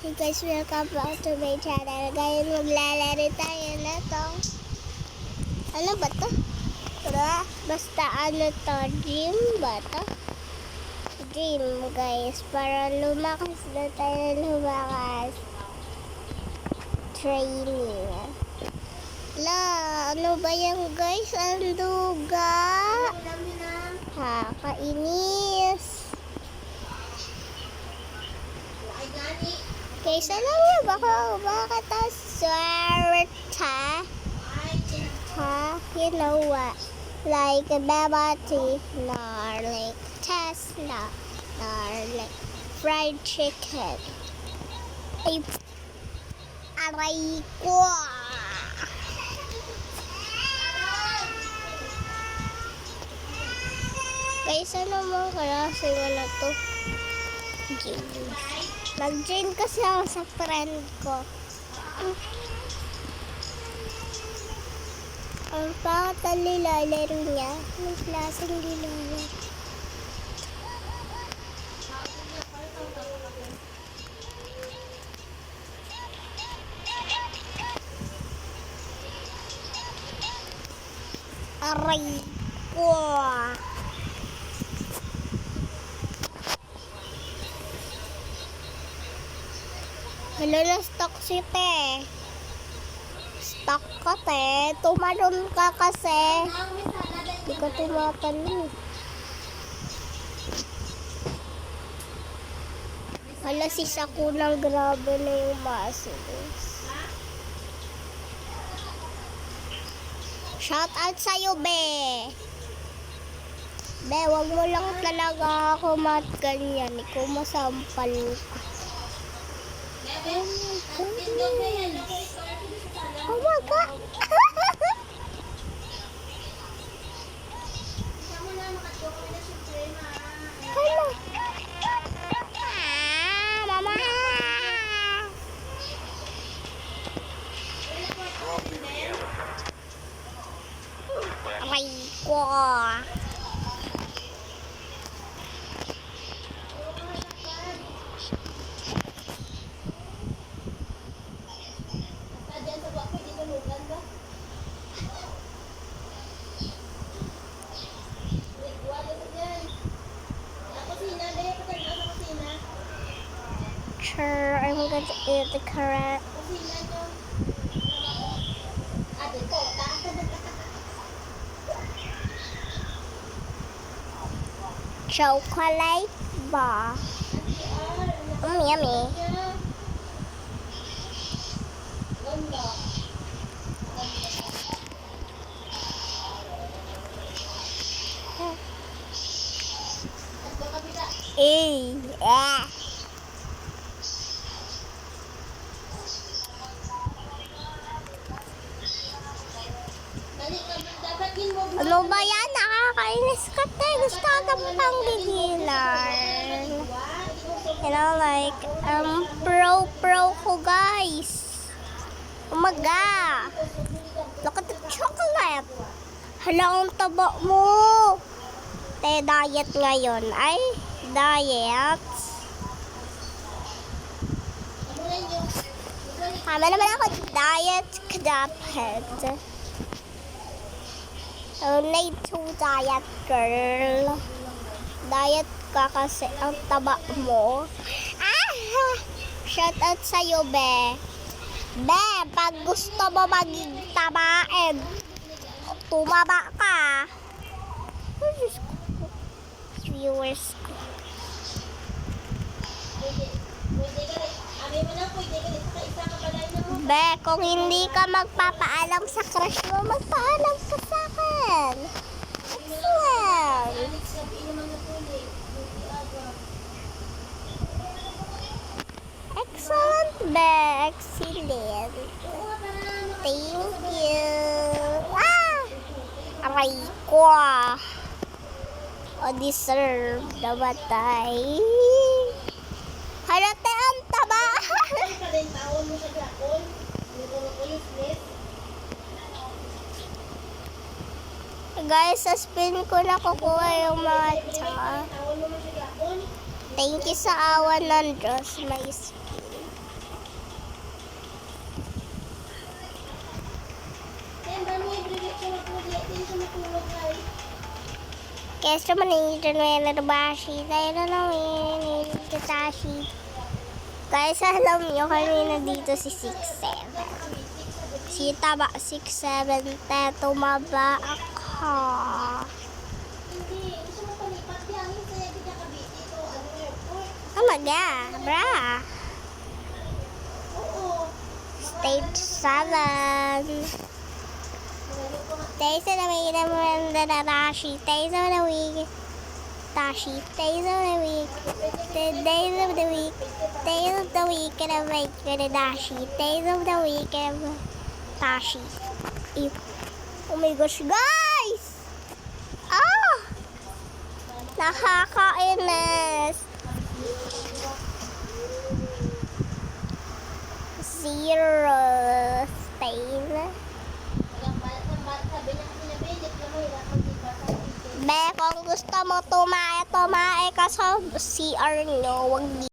Hey guys, welcome back to my channel. Ngayon maglalaro tayo na to. Ano ba to? Basta ano to? Gym ba to? Gym guys. Para lumakas na tayo lumakas. Training. Ano ba yan guys? Ang duga. Kainis. Kaysa lang yun, bakit ang swerte, ha? You know what? Like a Bebati, nor like Tesla, nor like fried chicken. Ay, aray ko! Kaysa naman karasing ano to? Nag-join kasi ako sa friend ko. Ang pangat ang nilalaro niya. Anong klaseng nilalaro? Aray ko! Hello na stock si te. Stock ka te. Tumalon ka kasi. Hindi ka tumatalon. Hala si Sakuna, grabe na yung muscles. Shout out sa'yo be. Be, wag mo lang talaga ako ganyan. Ikaw masampal ka. Oh my God! Hello! Mama! Aray ko! Sure, I'm going to eat the carrot. Chocolate bar. Yummy. Yeah. Ano ba yan? Nakakainis ka te. Gusto ka mo pang gigilan. You know, like, pro ko guys. Umaga. Look at the chocolate. Hala, ang taba mo. Te, diet ngayon. Ay, diet. Tama naman ako, diet kadapet. Need to diet, girl. Diet ka kasi ang taba mo. Shout out sa'yo, be. Be, pag gusto mo maging tabain, tumaba ka. Viewers ko. Be, kung hindi ka magpapaalam sa crush mo, magpaalam ka sa akin. Excellent. Excellent, be. Excellent. Thank you. Aray ko. O deserve na batay. Halate ang taba. Guys, sa spin ko na kukuha yung matcha. Thank you sa awan ng Diyos, may spin. Questo manager na bashi. Tayo na namin. Tatashi. Guys, alam nyo, kanina dito si 6'7". Si taba 6'7". Te, tumaba ako. Amaga, bra. Stage 7. Days of the week, the Dashi. Days of the week, Dashi. Days of the week, the days of the week, days of the week, and a week, and a Dashi. Days of the week, and a Dashi. Oh my gosh, guys! Ah! Nakakainis. 0 Spain. Be, kung gusto mo tumae ka sa CR nyo, wag